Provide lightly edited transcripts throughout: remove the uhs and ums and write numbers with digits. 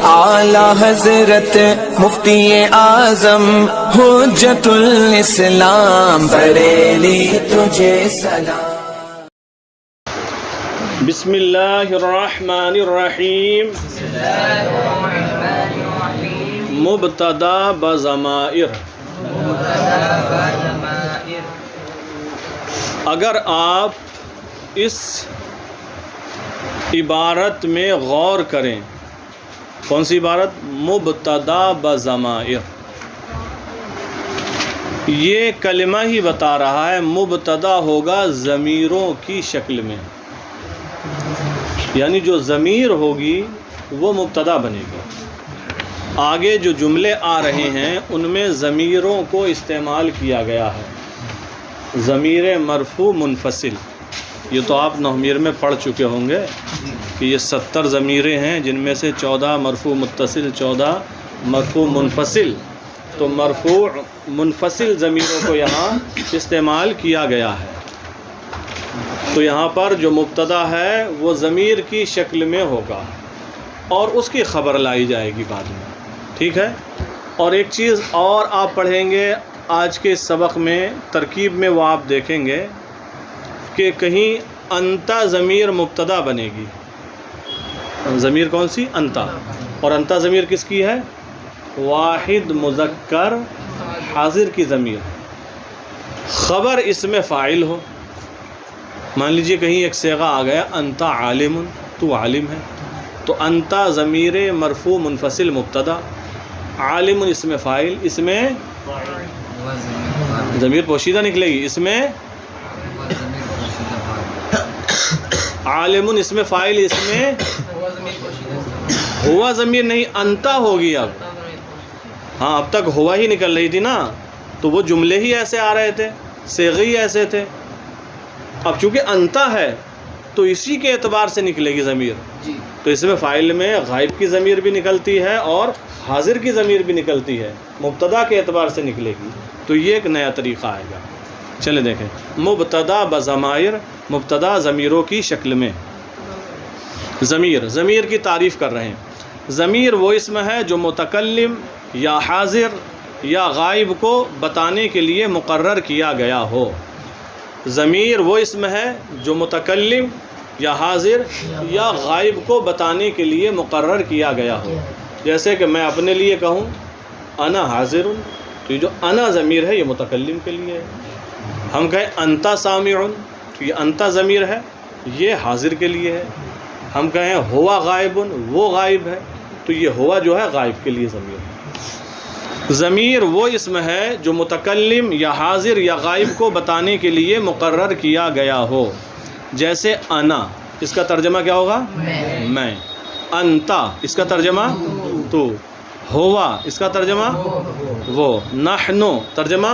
اعلی حضرت مفتی اعظم حجت الاسلام بریلی تجھے سلام۔ بسم اللہ الرحمن الرحیم۔ مبتدا بضمائر۔ اگر آپ اس عبارت میں غور کریں، کون سی عبارت؟ مبتدا بضمائر۔ یہ کلمہ ہی بتا رہا ہے مبتدا ہوگا ضمیروں کی شکل میں، یعنی جو ضمیر ہوگی وہ مبتدا بنے گی۔ آگے جو جملے آ رہے ہیں ان میں ضمیروں کو استعمال کیا گیا ہے، ضمیر مرفوع منفصل۔ یہ تو آپ نحویر میں پڑھ چکے ہوں گے کہ یہ 70 ضمیریں ہیں، جن میں سے 14 مرفوع متصل، 14 مرفوع منفصل۔ تو مرفوع منفصل ضمیروں کو یہاں استعمال کیا گیا ہے۔ تو یہاں پر جو مبتدا ہے وہ ضمیر کی شکل میں ہوگا اور اس کی خبر لائی جائے گی بعد میں، ٹھیک ہے۔ اور ایک چیز اور آپ پڑھیں گے آج کے سبق میں، ترکیب میں وہ آپ دیکھیں گے کہ کہیں انتا ضمیر مبتدا بنے گی۔ ضمیر کون سی؟ انتا۔ اور انتا ضمیر کس کی ہے؟ واحد مذکر حاضر کی ضمیر۔ خبر اس میں فاعل ہو، مان لیجئے کہیں ایک صیغہ آ گیا انتا عالم، تو عالم ہے، تو انتا ضمیر مرفوع منفصل مبتدا، عالم اس میں فاعل، اس میں ضمیر پوشیدہ نکلے گی، اس میں عالم اس میں فاعل، اس میں ہوا ضمیر نہیں، انتا ہوگی اب۔ ہاں اب تک ہوا ہی نکل رہی تھی نا، تو وہ جملے ہی ایسے آ رہے تھے، صیغے ہی ایسے تھے۔ اب چونکہ انتا ہے تو اسی کے اعتبار سے نکلے گی ضمیر، تو اس میں فاعل میں غائب کی ضمیر بھی نکلتی ہے اور حاضر کی ضمیر بھی نکلتی ہے، مبتدا کے اعتبار سے نکلے گی۔ تو یہ ایک نیا طریقہ آئے گا۔ چلے دیکھیں، مبتدا بضمائر، مبتدا ضمیروں کی شکل میں۔ ضمیر کی تعریف کر رہے ہیں۔ ضمیر وہ اسم ہے جو متکلم یا حاضر یا غائب کو بتانے کے لیے مقرر کیا گیا ہو۔ ضمیر وہ اسم ہے جو متکلم یا حاضر یا غائب کو بتانے کے لیے مقرر کیا گیا ہو۔ جیسے کہ میں اپنے لیے کہوں انا حاضر، تو یہ جو انا ضمیر ہے یہ متکلم کے لیے ہے۔ ہم کہیں انتا سامع، تو یہ انتا ضمیر ہے، یہ حاضر کے لیے ہے۔ ہم کہیں ہوا غائب، وہ غائب ہے، تو یہ ہوا جو ہے غائب کے لیے ضمیر ہے۔ ضمیر وہ اسم ہے جو متکلم یا حاضر یا غائب کو بتانے کے لیے مقرر کیا گیا ہو۔ جیسے انا، اس کا ترجمہ کیا ہوگا؟ میں۔ انتا، اس کا ترجمہ تو۔ ہوا، اس کا ترجمہ وہ۔ نحنو، ترجمہ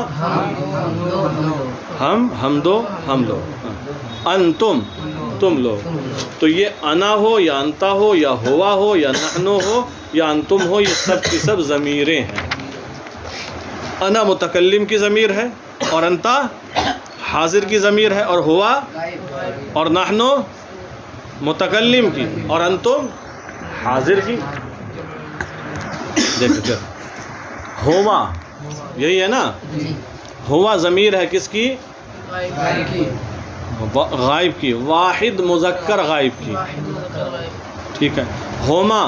ہم دو، ہم لوگ۔ انتم، تم لوگ۔ تو یہ انا ہو یا انتا ہو یا ہوا ہو یا نحنو ہو یا انتم ہو، یہ سب کی سب ضمیریں ہیں۔ انا متکلم کی ضمیر ہے اور انتا حاضر کی ضمیر ہے، اور ہوا اور نحنو متکلم کی اور انتم حاضر کی۔ دیکھیں ہوا، یہی ہے نا، ہوا ضمیر ہے کس کی؟ غائب کی، واحد مذکر غائب کی، ٹھیک ہے۔ ہما،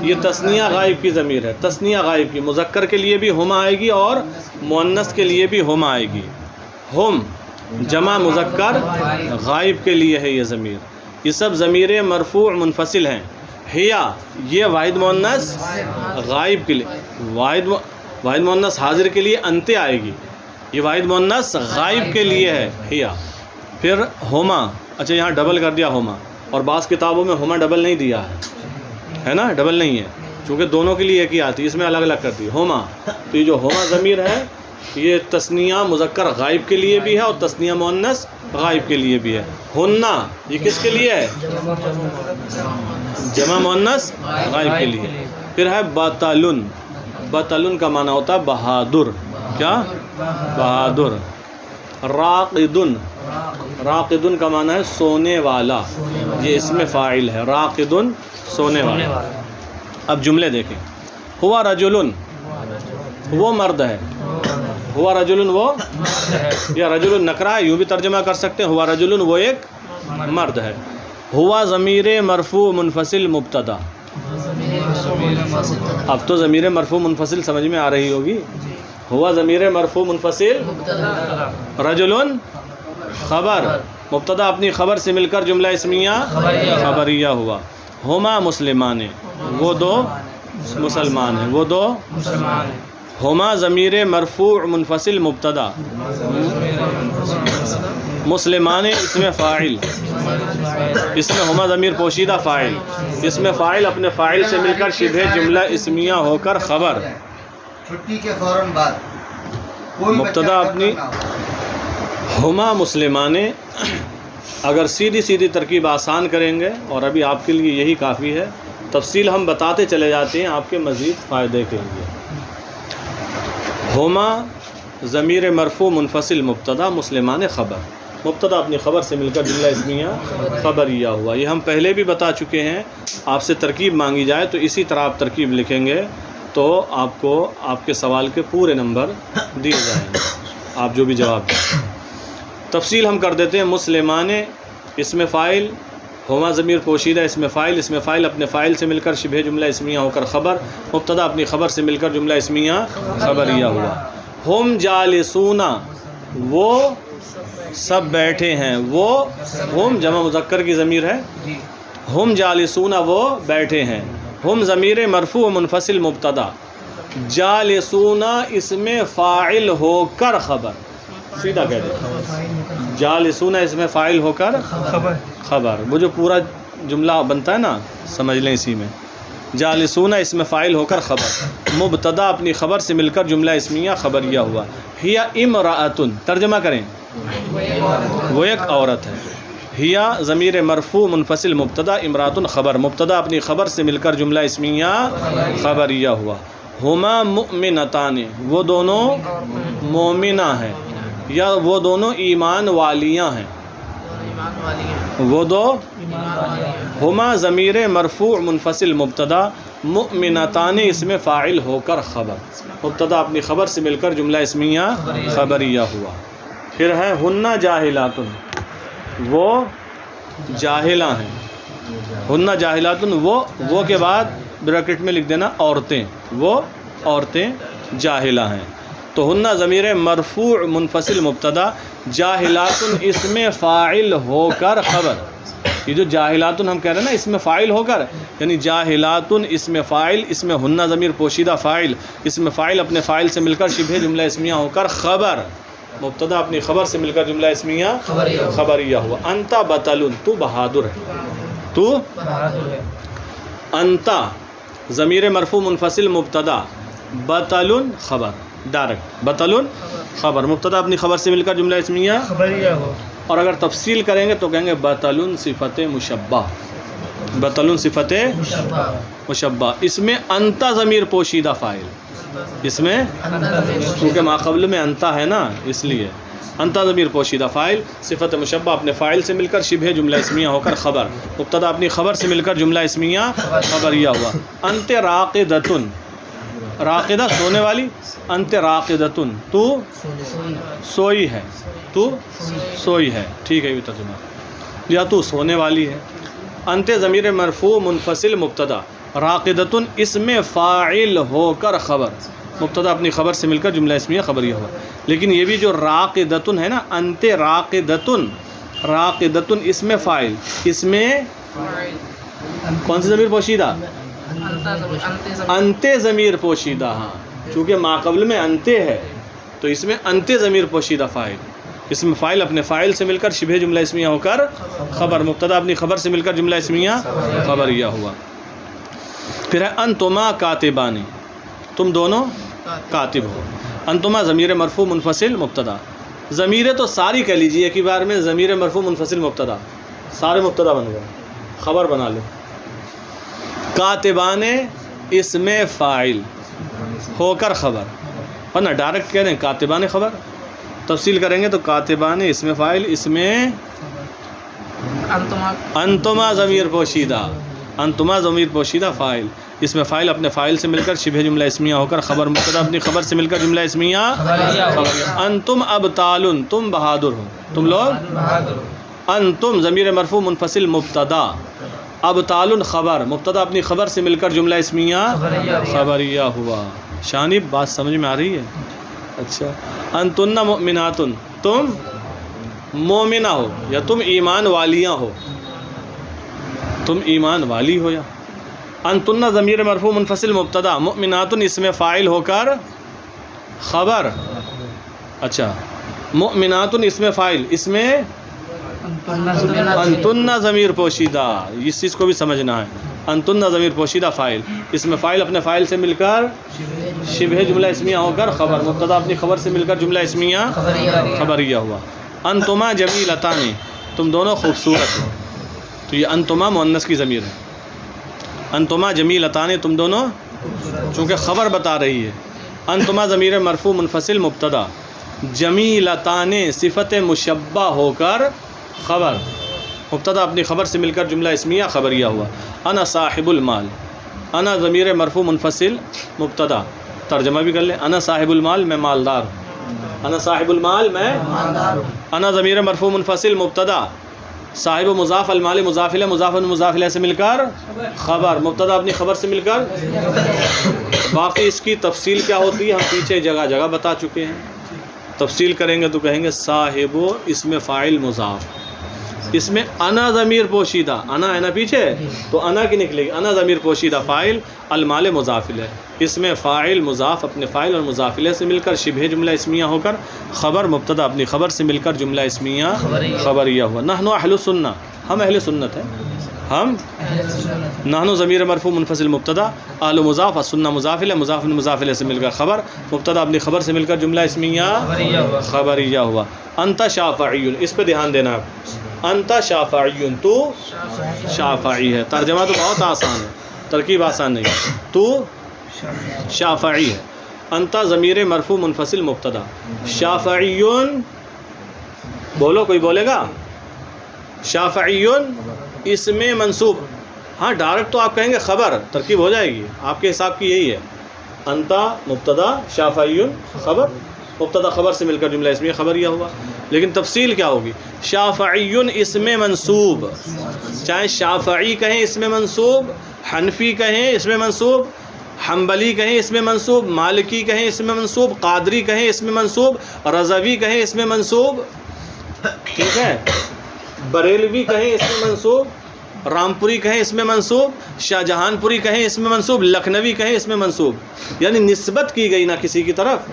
یہ تثنیہ غائب کی ضمیر ہے، تثنیہ غائب کی، مذکر کے لیے بھی ہما آئے گی اور مؤنث کے لیے بھی ہما آئے گی۔ ہم جمع مذکر غائب کے لیے ہے یہ ضمیر۔ یہ سب ضمیریں مرفوع منفصل ہیں۔ ہیا، یہ واحد مؤنث غائب کے لیے، واحد مؤنث حاضر کے لیے انتے آئے گی، یہ واحد مؤنث غائب کے لیے ہے ہیا۔ پھر ہما، اچھا یہاں ڈبل کر دیا ہما، اور بعض کتابوں میں ہما ڈبل نہیں دیا ہے نا، ڈبل نہیں ہے، چونکہ دونوں کے لیے ایک ہی آتی ہے، اس میں الگ الگ کر دی ہما۔ تو یہ جو ہما ضمیر ہے یہ تثنیہ مذکر غائب کے لیے بھی ہے اور تثنیہ مؤنث غائب کے لیے بھی ہے۔ ہننا، یہ کس کے لیے ہے؟ جمع مؤنث غائب کے لیے۔ پھر ہے بطلن، بطلن کا معنی ہوتا ہے بہادر، کیا؟ بہادر۔ راقدن، راقدن کا معنی ہے سونے والا، یہ اس میں فاعل ہے، راقدن سونے والا۔ اب جملے دیکھیں. ہوا رجلن وہ مرد ہے. ہوا رجلن وہ یا رجل نکرہ ہے، یوں بھی ترجمہ کر سکتے ہیں. ہوا رجلن وہ ایک مرد ہے. ہوا ضمیر مرفوع منفصل مبتدا. اب تو ضمیر مرفوع منفصل سمجھ میں آ رہی ہوگی. ہوا ضمیر مرفوع منفصل، رجلن خبر، مبتدا اپنی خبر سے مل کر جملہ اسمیہ خبریہ ہوا. ہما مسلمان، وہ دو مسلمان ہیں، وہ دو. ہما ضمیر مرفوع منفصل مبتدا، مسلمان اس میں فاعل، اس میں ہما ضمیر پوشیدہ فاعل، اس میں فاعل اپنے فاعل سے مل کر شبہ جملہ اسمیہ ہو کر خبر. چھٹی کے فوراً بعد مبتدا اپنی ہما مسلمان. اگر سیدھی سیدھی ترکیب آسان کریں گے، اور ابھی آپ کے لیے یہی کافی ہے، تفصیل ہم بتاتے چلے جاتے ہیں آپ کے مزید فائدے کے لیے. ہما ضمیر مرفوع منفصل مبتدا، مسلمان خبر. مبتدا اپنی خبر سے مل کر جملہ اسمیہ خبریہ ہوا. یہ ہم پہلے بھی بتا چکے ہیں. آپ سے ترکیب مانگی جائے تو اسی طرح آپ ترکیب لکھیں گے تو آپ کو آپ کے سوال کے پورے نمبر دیے جائیں گے، آپ جو بھی جواب دیں. تفصیل ہم کر دیتے ہیں. مسلمان اس میں فاعل، ہما ضمیر پوشیدہ اس میں فاعل، اس میں فاعل اپنے فاعل سے مل کر شبہ جملہ اسمیہ ہو کر خبر. مبتدا اپنی خبر سے مل کر جملہ اسمیہ خبریہ ہوا. ہم جالسون وہ سب بیٹھے ہیں. وہ ہم جمع مذکر کی ضمیر ہے. ہم جالسون وہ بیٹھے ہیں. ہم ضمیر مرفوع منفصل مبتدا، جالسون اس میں فاعل ہو کر خبر. سیدھا کہہ دیں جالسون اس میں فاعل ہو کر خبر. وہ جو پورا جملہ بنتا ہے نا، سمجھ لیں اسی میں. جالسون اس میں فاعل ہو کر خبر. مبتدا اپنی خبر سے مل کر جملہ اسمیہ خبریہ ہوا. ہی امرأۃ، ترجمہ کریں وہ ایک عورت ہے. ہیا ضمیر مرفوع منفصل مبتدا، امرأۃ خبر. مبتدا اپنی خبر سے مل کر جملہ اسمیہ خبریہ ہوا. ہما مؤمنتان وہ دونوں مومنہ ہیں، یا وہ دونوں ایمان والیاں ہیں. وہ دو. ہما ضمیر مرفوع منفصل مبتدا، مؤمنتان اس میں فاعل ہو کر خبر. مبتدا اپنی خبر سے مل کر جملہ اسمیہ خبریہ ہوا. پھر ہے ہن جاہلات، وہ جاہلہ ہیں. ہن جاہلات وہ کے بعد بریکٹ میں لکھ دینا عورتیں، وہ عورتیں جاہلہ ہیں. تو ہن ضمیر مرفوع منفصل مبتدا، جاہلات اس میں فاعل ہو کر خبر. یہ جو جاہلات ہم کہہ رہے ہیں نا، اس میں فاعل ہو کر، یعنی جاہلات اس میں فاعل، اس میں ہن ضمیر پوشیدہ فاعل، اس میں فاعل اپنے فاعل سے مل کر شبہ جملہ اسمیہ ہو کر خبر. مبتدا اپنی خبر سے مل کر جملہ اسمیہ خبریہ ہوا. انت بطل، تو بہادر ہے. تو انت ضمیر مرفوع منفصل مبتدا، بطل خبر ڈائریکٹ. بطل خبر، مبتدا اپنی خبر سے مل کر جملہ اسمیہ خبریہ ہو. اور اگر تفصیل کریں گے تو کہیں گے بطل صفت مشبہ. بطل صفت مشبہ. اس میں انت ضمیر پوشیدہ فاعل، اس میں کیونکہ ما قبل میں انتا ہے نا، اس لیے انتا ضمیر پوشیدہ فاعل، صفت مشبہ اپنے فاعل سے مل کر شبہ جملہ اسمیہ ہو کر خبر. مبتدا اپنی خبر سے مل کر جملہ اسمیہ خبریہ ہوا. انت راقدۃ، راقدہ سونے والی. انت راقدۃ تو سوئی ہے. تو سوئی ہے، ٹھیک ہے یہ ترجمہ، یا تو سونے والی ہے. انت ضمیر مرفوع منفصل مبتدا، راقدۃ اس میں فاعل ہو کر خبر. مبتدا اپنی خبر سے مل کر جملہ اسمیہ خبریہ ہوا. لیکن یہ بھی جو راقدۃ ہے نا، انت راقدۃ، راقدۃ اس میں فاعل، اس میں کون سی ضمیر پوشیدہ؟ انت ضمیر پوشیدہ. ہاں، چونکہ ما قبل میں انت ہے تو اس میں انت ضمیر پوشیدہ فاعل، اس میں فاعل اپنے فاعل سے مل کر شبہ جملہ اسمیہ ہو کر خبر. مبتدا اپنی خبر سے مل کر جملہ اسمیہ خبریہ ہوا. پھر ہے انتما کاتبان، تم دونوں کاتب ہو. انتما ضمیر مرفوع منفصل مبتدا. ضمیریں تو ساری کہہ لیجیے ایک ہی بار میں. ضمیر مرفوع منفصل مبتدا، سارے مبتدا بن گئے، خبر بنا لو. کاتبان اس میں فاعل ہو کر خبر، ورنہ ڈائریکٹ کہہ دیں کاتبان خبر. تفصیل کریں گے تو کاتبان اس میں فاعل، اس میں انتما ضمیر پوشیدہ. انتما ضمیر پوشیدہ فاعل، اس میں فاعل اپنے فاعل سے مل کر شبہ جملہ اسمیہ ہو کر خبر، مبتدا اپنی خبر سے مل کر جملہ اسمیہ خبریہ۔ انتم ابطال، تم بہادر ہو، تم لوگ انتم ضمیر مرفوع منفصل مبتدا، ابطال خبر، مبتدا اپنی خبر سے مل کر جملہ اسمیہ خبریہ ہوا۔ شانب بات سمجھ میں آ رہی ہے؟ اچھا، انتن مؤمنات، تم مومنہ ہو یا تم ایمان والیاں ہو، تم ایمان والی ہو۔ یا انتن ضمیر مرفوع منفصل مبتدا، مؤمنات اسم فاعل ہو کر خبر، اچھا مؤمنات اسم فاعل، اس میں انتن ضمیر پوشیدہ، اس چیز کو بھی سمجھنا ہے۔ انتن ضمیر پوشیدہ فاعل، اس میں فاعل اپنے فاعل سے مل کر شبہ جملہ اسمیہ ہو کر خبر، مبتدا اپنی خبر سے مل کر جملہ اسمیہ خبریہ ہوا۔ انتما جمیلتان، تم دونوں خوبصورت ہو، تو یہ انتما مؤنث کی ضمیر ہے۔ انتما جمیلتان، تم دونوں، چونکہ خبر بتا رہی ہے۔ انتما ضمیر مرفوع منفصل مبتدا، جمیلتان صفت مشبہ ہو کر خبر، مبتدا اپنی خبر سے مل کر جملہ اسمیہ خبریہ ہوا۔ انا صاحب المال، انا ضمیر مرفوع منفصل مبتدا، ترجمہ بھی کر لیں، انا صاحب المال، میں مالدار ہوں، انا صاحب المال، میں انا ضمیر مرفوع منفصل مبتدا، صاحب مضاف، المال مضاف الیہ، مضاف مضاف الیہ سے مل کر خبر، مبتدا اپنی خبر سے مل کر۔ باقی اس کی تفصیل کیا ہوتی ہے ہم پیچھے جگہ جگہ بتا چکے ہیں، تفصیل کریں گے تو کہیں گے صاحب اسم فاعل مضاف، اس میں انا ضمیر پوشیدہ، انا ہے نا پیچھے تو انا کی نکلے گی، انا ضمیر پوشیدہ فاعل، المال مضاف الیہ، اس میں فاعل مضاف اپنے فاعل اور مضاف الیہ سے مل کر شبہ جملہ اسمیہ ہو کر خبر، مبتدا اپنی خبر سے مل کر جملہ اسمیہ خبریہ ہوا۔ نحن اہل سنہ، ہم اہل سنت ہیں، ہم نحن ضمیر مرفوع منفصل مبتدا، اہل مضاف، السنہ مضاف الیہ، مضاف مضاف الیہ سے مل کر خبر، مبتدا اپنی خبر سے مل کر جملہ اسمیہ خبریہ ہوا۔ انت شافعی، اس پہ دھیان دینا آپ، انت شافعی، تو شافعی ہے، ترجمہ تو بہت آسان ہے، ترکیب آسان نہیں ہے، تو شافعی ہے۔ انت ضمیر مرفوع منفصل مبتدا، شافعیون، بولو کوئی بولے گا؟ شافعیون اسم منصوب، ہاں ڈائریکٹ تو آپ کہیں گے خبر، ترکیب ہو جائے گی، آپ کے حساب کی یہی ہے، انت مبتدا، شافعیون خبر، مبتدا خبر سے مل کر جملہ اسمیہ خبریہ ہوا۔ لیکن تفصیل کیا ہوگی؟ شافعیون اسم منصوب، چاہے شافعی کہیں اسم منصوب، حنفی کہیں اسم منصوب، حنبلی کہیں اسم منصوب، مالکی کہیں اسم منصوب، قادری کہیں اسم منصوب، رضوی کہیں اسم منصوب، ٹھیک ہے، بریلوی کہیں اسم منصوب، رامپوری کہیں اسم منصوب، شاہ جہان پوری کہیں اسم منصوب، لکھنوی کہیں اسم منصوب، یعنی نسبت کی گئی نہ کسی کی طرف،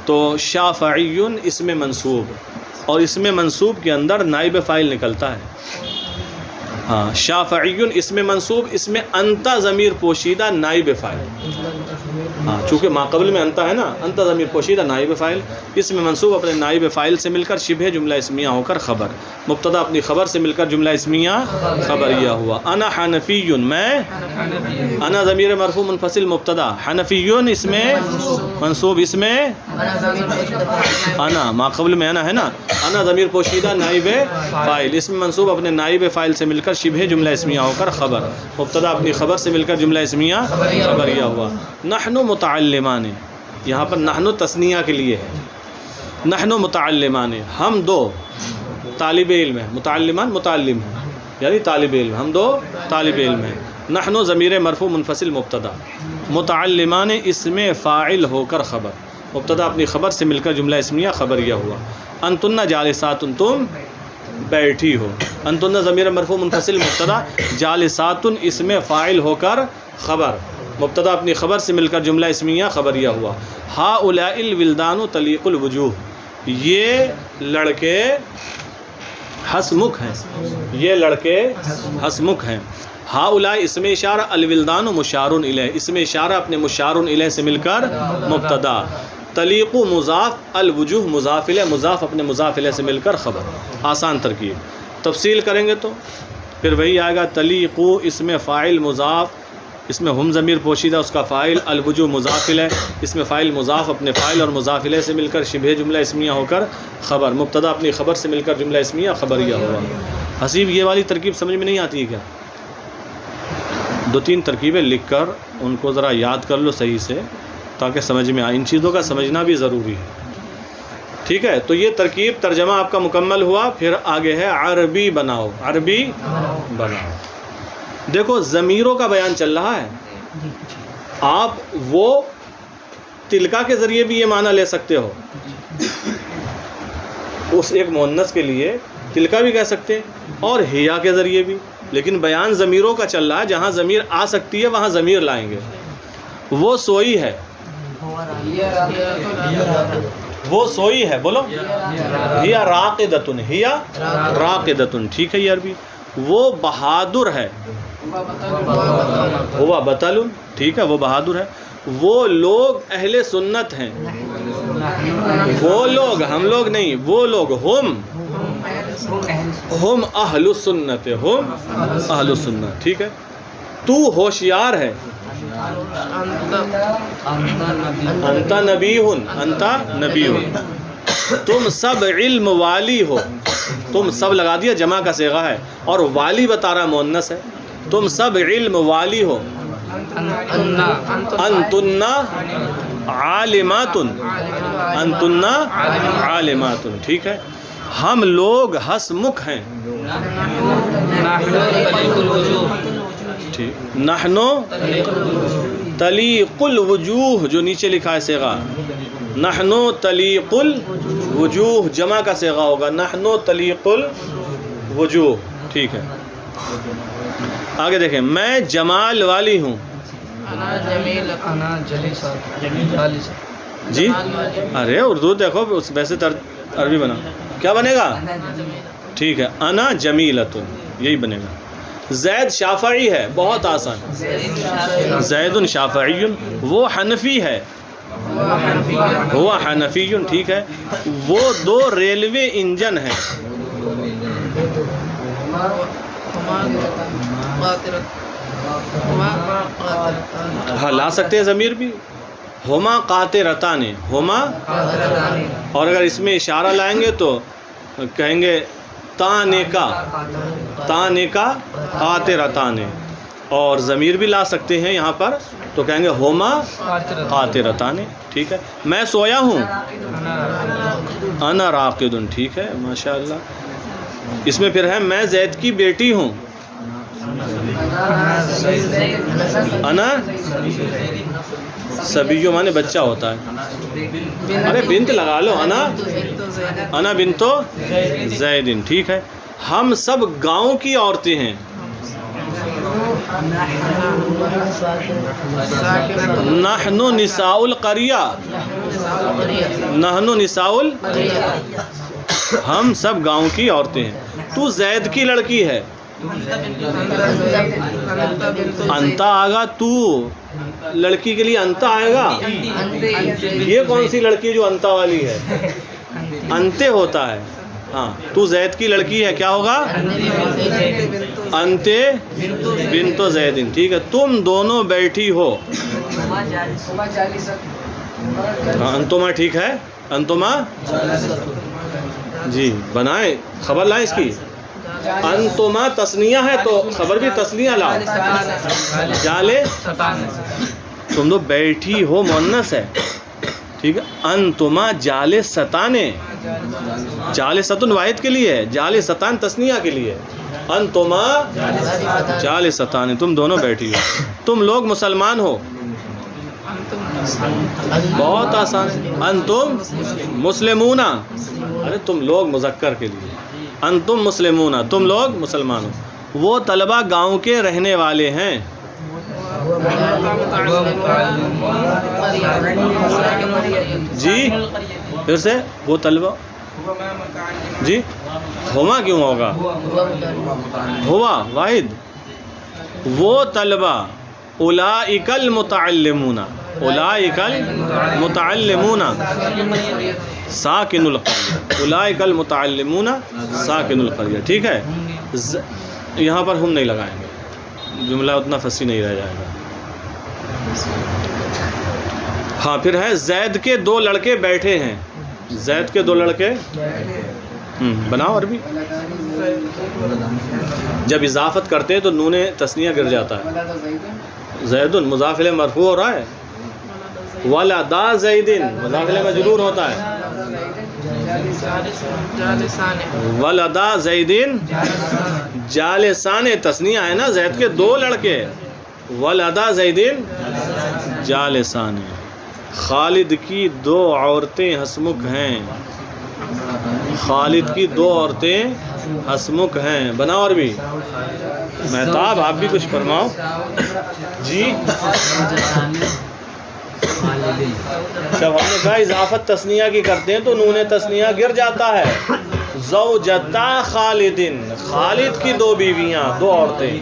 تو شافعیون اسم منصوب، اور اسم منصوب کے اندر نائب فاعل نکلتا ہے، ہاں شافعیون اسم منصوب، اس میں انت ضمیر پوشیدہ نائب فاعل، ہاں چونکہ ماقبل میں انت ہے نا، انت ضمیر پوشیدہ نائب فاعل، اس میں منصوب اپنے نائب فاعل سے مل کر شبہ جملہ اسمیہ ہو کر خبر، مبتدا اپنی خبر سے مل کر جملہ اسمیہ خبریہ ہوا۔ انا حنفیون، میں انا ضمیر مرفوع منفصل مبتدا، حنفیون اس میں منصوب، اس میں انا ماقبل میں انا ہے نا، انا ضمیر پوشیدہ نائب فاعل، اس میں منصوب اپنے نائب فاعل سے مل کر شبہ جملہ اسمیہ ہو کر خبر، مبتدا اپنی خبر سے مل کر جملہ اسمیہ خبریہ ہوا۔ نحن متعلمان، یہاں پر نحن تثنیہ کے لیے ہے، نحن متعلمان، ہم دو طالب علم ہیں، متعلمان متعلم ہیں یعنی طالب علم، ہم دو طالب علم ہیں۔ نحن ضمیر مرفوع منفصل مبتدا، متعلمان اسم فاعل ہو کر خبر، مبتدا اپنی خبر سے مل کر جملہ اسمیہ خبریہ ہوا۔ انتن جالسات، تم بیٹھی ہو، انتن ضمیر مرفوع منفصل مبتدا، جالسات اسم فاعل ہو کر خبر، مبتدا اپنی خبر سے مل کر جملہ اسمیہ خبریہ ہوا۔ ہؤلاء الولدان طلیق الوجوہ، یہ لڑکے ہسمکھ ہیں، یہ لڑکے ہسمکھ ہیں۔ ہؤلاء اسم اشارہ، الولدان مشار الیہ، اسم اشارہ اپنے مشار الیہ سے مل کر مبتدا، طلیق مضاف، الوجوہ مضاف الیہ، مضاف اپنے مضاف الیہ سے مل کر خبر، آسان ترکیب۔ تفصیل کریں گے تو پھر وہی آئے گا، طلیق اسم فاعل مضاف، اس میں ہم ضمیر پوشیدہ اس کا فاعل، الوجوہ مضاف الیہ، اس میں فاعل مضاف اپنے فاعل اور مضاف الیہ سے مل کر شبہ جملہ اسمیہ ہو کر خبر، مبتدا اپنی خبر سے مل کر جملہ اسمیہ خبریہ ہوا۔ حسیب یہ والی ترکیب سمجھ میں نہیں آتی ہے کیا؟ دو تین ترکیبیں لکھ کر ان کو ذرا یاد کر لو صحیح سے، تاکہ سمجھ میں آئے. ان چیزوں کا سمجھنا بھی ضروری ہے. ٹھیک ہے، تو یہ ترکیب ترجمہ آپ کا مکمل ہوا. پھر آگے ہے عربی بناؤ. عربی بناؤ. دیکھو ضمیروں کا بیان چل رہا ہے. آپ وہ تلکا کے ذریعے بھی یہ معنی لے سکتے ہو. اس ایک مؤنث کے لیے تلکا بھی کہہ سکتے اور ہیا کے ذریعے بھی. لیکن بیان ضمیروں کا چل رہا ہے. جہاں ضمیر آ سکتی ہے وہاں ضمیر لائیں گے. وہ سوئی ہے. وہ سوئی ہے. بولو. ہیا راقدتن. ہیا راقدتن. ٹھیک ہے یہ عربی. وہ بہادر ہے. ہوا بطل. ٹھیک ہے وہ بہادر ہے. وہ لوگ اہل سنت ہیں. وہ لوگ، ہم لوگ نہیں، وہ لوگ. ہم اہل السنت. ہم اہل السنت. ٹھیک ہے. تو ہوشیار ہے. انتا نبی. انتا نبی. تم سب علم والی ہو. تم سب لگا دیا، جمع کا صیغہ ہے، اور والی بتا رہا مؤنث ہے. تم سب علم والی ہو. انتن عالمات. انتن عالمات. ٹھیک ہے. ہم لوگ ہسمکھ ہیں. ٹھیک. نحنو تلیق الوجوہ، جو نیچے لکھا ہے صیغہ. نحنو تلیق الوجوہ جمع کا صیغہ ہوگا. نحنو تلیق الوجوہ. ٹھیک ہے. آگے دیکھیں. میں جمال والی ہوں. جی ارے اردو دیکھو ویسے عربی بنا کیا بنے گا. ٹھیک ہے. انا جمیلتن یہی بنے گا. زید شافعی ہے. بہت آسان. زید شافعی. وہ حنفی ہے. ہوا حنفی. ٹھیک ہے. وہ دو ریلوے انجن ہیں. ہاں لا سکتے ہیں ضمیر بھی. ہما قاطرتان. ہما، اور اگر اس میں اشارہ لائیں گے تو کہیں گے تانکا. تانکا قاطرتان. اور ضمیر بھی لا سکتے ہیں یہاں پر تو کہیں گے ہما قاطرتان. ٹھیک ہے. میں سویا ہوں. انا راقد. ٹھیک ہے ماشاء اللہ. اس میں پھر ہے میں زید کی بیٹی ہوں. انا سبیو مانے بچہ ہوتا ہے. ارے بنت لگا لو. انا بنتو زیدن. ٹھیک ہے. ہم سب گاؤں کی عورتیں ہیں. نحنو نساء القریہ. نحنو نساء ہم سب گاؤں کی عورتیں ہیں. تو زید کی لڑکی ہے. انتا آگا. تو لڑکی کے لیے انتا آئے گا. یہ کون سی لڑکی جو انتا والی ہے؟ انتے ہوتا ہے. ہاں تو زید کی لڑکی ہے کیا ہوگا؟ انتے بنتو زیدن. ٹھیک ہے. تم دونوں بیٹھی ہو. انتما. ٹھیک ہے. انتما جی بنائیں خبر لائیں اس کی. انتما تسنیہ ہے تو خبر بھی تسنیہ لاؤ. جالے تم دو بیٹھی ہو مؤنث ہے. ٹھیک ہے. انتما جالستانے. جالستن واحد کے لیے ہے. جالستان تسنیہ کے لیے. انتما جالستان. تم دونوں بیٹھی ہو. تم لوگ مسلمان ہو. بہت آسان. انتم مسلمون. ارے تم لوگ مذکر کے لیے. انتم مسلمون. تم لوگ مسلمان ہو. وہ طلبہ گاؤں کے رہنے والے ہیں. جی پھر سے. وہ طلبہ جی ہما کیوں ہوگا؟ ہوا واحد. وہ طلبہ اولئک المتعلمون. اولئک المتعلمون ساکن القریہ. اولئک المتعلمون ساکن القریہ. ٹھیک ہے. یہاں پر ہم نہیں لگائیں گے. جملہ اتنا فصیح نہیں رہ جائے گا. ہاں پھر ہے زید کے دو لڑکے بیٹھے ہیں. زید کے دو لڑکے. بناؤ عربی. جب اضافت کرتے ہیں تو نون تثنیہ گر جاتا ہے. زید مضاف الیہ مرفوع ہو رہا ہے. ولدا زیدن مضاف الیہ مجرور ہوتا ہے. ولدا زیدن جالسان تثنیہ ہے نا, زید کے 2 لڑکے. ولدا زیدن جالسان. خالد کی 2 عورتیں ہسمکھ ہیں. خالد کی 2 عورتیں ہسمکھ ہیں. بناؤ عربی. مہتاب آپ بھی کچھ فرماؤ جی. جب ہم نے کہا اضافت تثنیہ کی کرتے ہیں تو نون تثنیہ گر جاتا ہے. زوجتا خالدن, خالد کی 2 بیویاں, 2 عورتیں.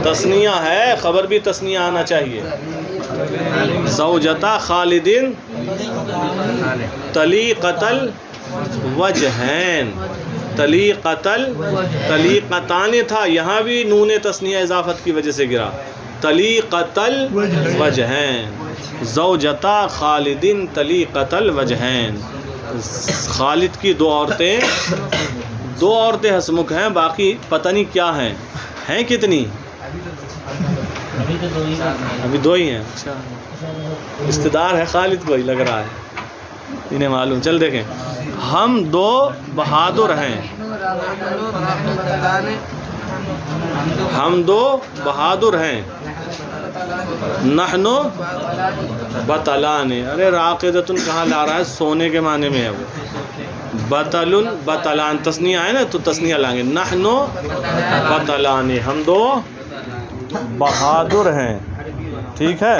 تثنیہ ہے, خبر بھی تثنیہ آنا چاہیے. زوجتا خالدن طلیقتل وجہین. طلیقتان تھا, یہاں بھی نون تثنیہ اضافت کی وجہ سے گرا. طلیقتل وجہین. زوجتا خالدن طلیقتل وجہین. خالد کی 2 عورتیں, 2 عورتیں ہسمکھ ہیں, باقی پتہ نہیں کیا ہیں کتنی؟ ابھی 2 ہی ہیں. اچھا, استدار ہے خالد کو ہی لگ رہا ہے, انہیں معلوم. چل دیکھیں. ہم 2 بہادر ہیں. ہم 2 بہادر ہیں. نحنو بطلان. ارے راقدتن کہاں لا رہا ہے, سونے کے معنی میں ہے وہ. بطلن بطلان تثنیہ ہے نا, تو تثنیہ لائیں گے. نحنو بطلان, ہم 2 بہادر ہیں. ٹھیک ہے,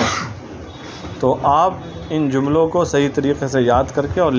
تو آپ ان جملوں کو صحیح طریقے سے یاد کر کے اور